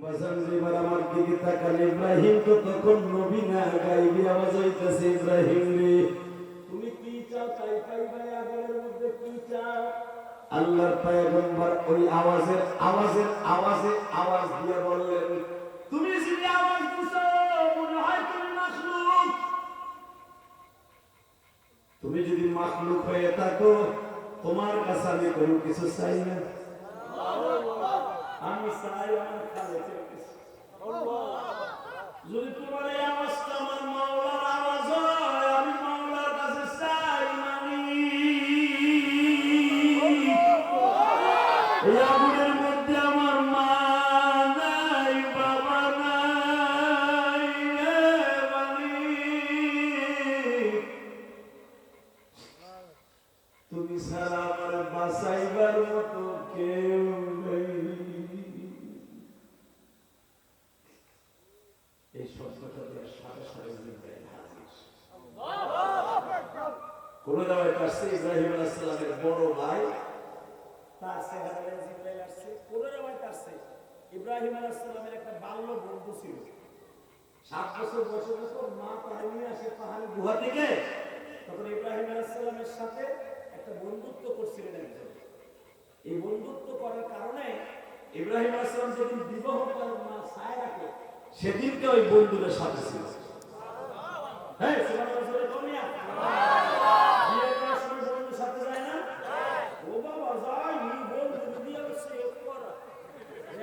বাজান এবার আমার দিকে তাকান। ইব্রাহিম তো তখন নবী না, গায়েবী আওয়াজ হইতেছে, ইব্রাহিম রে তুমি কি চাও তাই পাইবা, আগুনের মধ্যে কি চাও? আল্লাহর পয়গম্বর ওই আওয়াজ দিয়ে বললেন, তুমি যদি আওয়াজ দিছো মনে হয় তুমি মাখলুক। তুমি যদি মাখলুক হয়ে থাকো তোমার কাছে আমি কোনো কিছু চাই না। আমি চাই আমার খালেকের কাছে। যদি তোমার এই আওয়াজটা আমার মাওলার আওয়াজ হয়, আমি মাওলার কাছে চাই মানি। এই আগুনের মধ্যে আমার মা নাই, বাবা নাই, মানি তুমি ছাড়া আমার বাঁচাইবার মতো কেউ নেই। এই শব্দটা দেওয়ার সাথে সাথে জিব্রাইল হাজির। কোন জায়গায় আসছে ইব্রাহিম আলাইহিস সালামের বড় ভাই, তার চেহারায় জিব্রাইল আসছে। কোন জায়গায় আসছে ইব্রাহিম আলাইহিস সালামের একটা বাল্য বন্ধু ছিল। 7 বছর বয়সে যখন মা তাকে নিয়ে আসে পাহাড়ি গুহা থেকে, তখন ইব্রাহিম আলাইহিস সালামের সাথে একটা বন্ধুত্ব করছিলেন একজন। এই বন্ধুত্ব করার কারণে ইব্রাহিম আলাইহিস সালাম যেদিন বিবাহ করেন মা সায়রাকে, সেদিনকে ওই বন্ধুদের সাথে ছিল। হ্যাঁ, সুবহানাল্লাহ বলে কমিয়া বিয়ে করার সময় বন্ধুর সাথে যায় না? ও বাবা যায় নি, বন্ধু দিয়ে বসে করা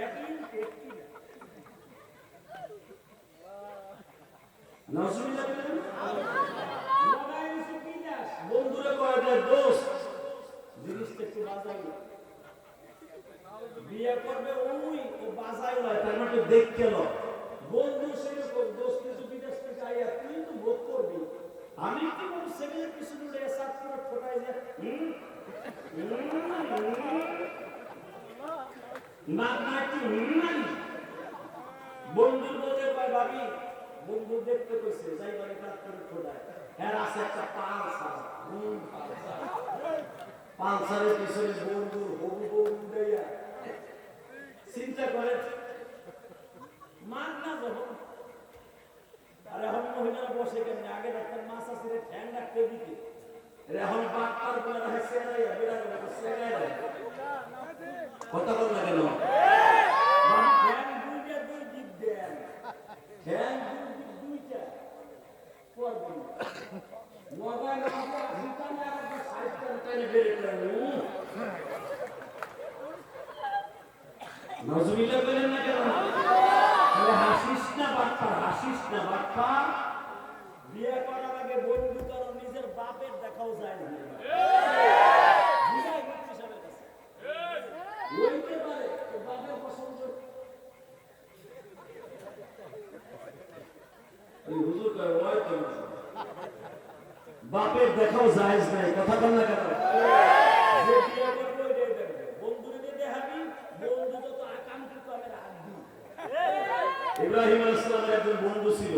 একই একই না। নাউজুবিল্লাহ লাগাই নিছে কি দাস বন্ধুরে কয় দেয় দোস্ত জিনিসটা একটু বাজাই বিয়ে করবে ওই ও বাজাই লয়, তার মানে দেখতে লয়। বন্ধু সেরকম দোস্ত কিছু বিদেশ থেকে আইয়া তুই তো ভোগ করবি, আমি কি কোনো সেকেন্ডের পিছনে উঠে সাত করে ঠোঁটাই যায় না না একটু নাই। বন্ধুর বলে কয় ভাবি বন্ধু দেখতে কইছে যাইবারে কাজ করে ঠোঁটায় এর আছে একটা পালসারের পিছনে বন্ধু হবু বউ উড়াইয়া চিন্তা করে মার না যখন। আর এখন মহিলারা বসে কেন আগে একটা মাছ আছে ঠ্যাং রাখতে দিতে, এখন বাটপার বলে রাখে সেরাইয়া বিরাট সেরাইয়া কথা বল না কেন ঠ্যাং দুইটা দুই দিক দেন, ঠ্যাং দুইটা করবেন মোবাইল আমাকে আসিতানে আর একটা সাইড করে বের করে নাউজুবিল্লাহ বলেন না কেন? হাসিস না বাপ্পা, বিয়ে করার আগে বন্ধু করো, নিজের বাপের দেখাও যায় না। বাপের পছন্দ বাপের দেখাও যায় নাই, কথা বল না কেন? ইব্রাহিম আলাইহিস সালামের একজন বন্ধু ছিল,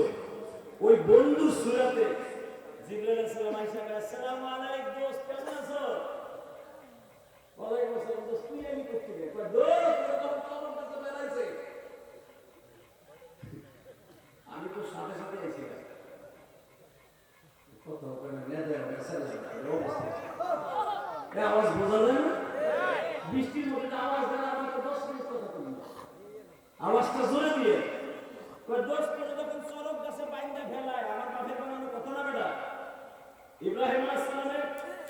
ওই বন্ধুর সুরাতে জিবরাইল আলাইহিস সালাম আয়েশা কে আসসালামু আলাইকুম দোস্ত কেমন আছো? ওয়ালাইকুম আসসালাম দোস্ত তুই আমি করতে রে কয় দোস্ত তোর খবর কাছে বেরাইছে, আমি তো সাথে সাথে আইছি কত করে নেদে মেসেজ অবস্থা এই আওয়াজ বোঝা যায় না? বৃষ্টির মধ্যে আওয়াজ দেন আমি তো 10 মিনিট কথা বলি, আওয়াজটা জোরে দিয়ে দোস্ত যখন চরক গাছে বাইন্দা ফেলায় আমার বাপের বানানো কথা না বেটা। ইব্রাহিম আলাইহিস সালামের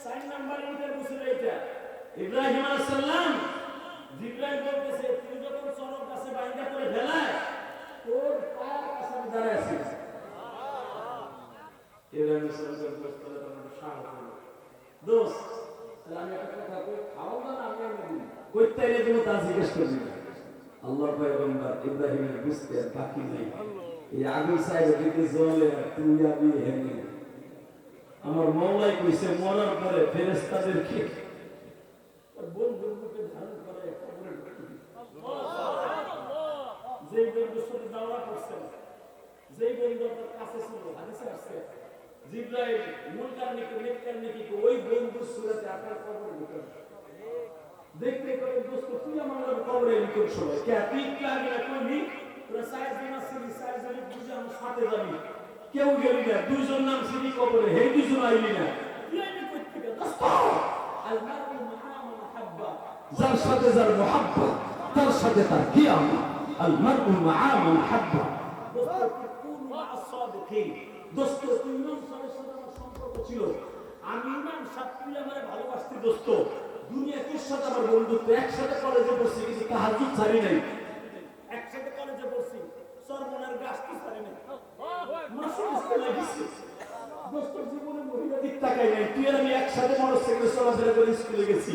4 নাম্বার ইন্টারভিউ ছিল এটা। ইব্রাহিম আলাইহিস সালাম জিবরাইল বলতেছে তুই যখন চরক গাছে বাইন্দা করে ফেলায় তোর পায়ের কাছে আমি দাঁড়ায় আছি। ইব্রাহিম আলাইহিস সালাম দোস্ত তোমার সাহস হলো দোস্ত আমি একটা কথা কই খাও না আমি দিই কইতে এলে তুমি তা জিজ্ঞেস করবি না। আল্লাহ পয়গম্বর ইব্রাহিমের বুঝতে আর বাকি নাই, এই আগুন সাইড দিকে জ্বলে তুই আমি হেনে আমার মওলাই কইছে মরার পরে ফেরেশতাদেরকে বন্ধুর মুখে ধারণ করে কবরে ঢুকিয়ে দিবে। যেই বন্ধুর সাথে দাওয়া করছেন, যেই বন্ধু আপনার কাছে ছিল, হাদিসে আসছে জিবরাইল মুনকার নেকি ওই বন্ধুর সুরাতে আপনার কবরে ঢুকে দেখতে করে দোস্ত তুই আমার কবরে নিকট সময় কে তুই কি আগে কইবি যাবি, কেউ গেলি না, দুইজন নাম সিনি কবরে, হে দুইজন আইলি না, তুই আইলি কই থেকে? দোস্ত আল মারউ মা মান হাব্বা, যার সাথে যার মুহাব্বত তার সাথে তার কিয়ামত। আল মারউ মা মান হাব্বা। দোস্ত কুনু মা আস-সাদিকিন। দোস্ত তুই ইমাম সাহেবের সাথে আমার সম্পর্ক ছিল, আমি ইমাম সাহেব তুই আমারে ভালোবাসতি দোস্ত, দুনিয়া তোর সাথে আমার বন্ধুত্ব, একসাথে কলেজে পড়ছি কিন্তু তাহাজ্জুদ ছাড়ি নাই, একসাথে কলেজে পড়ছি সরমনের গাছ তো ছাড়ি নাই, মাসুল ইসলামে গেছি দোস্ত, জীবনে মহিলা দিক তাকাই নাই, তুই আর আমি একসাথে মোটরসাইকেলে চলাফেরা করে স্কুলে গেছি।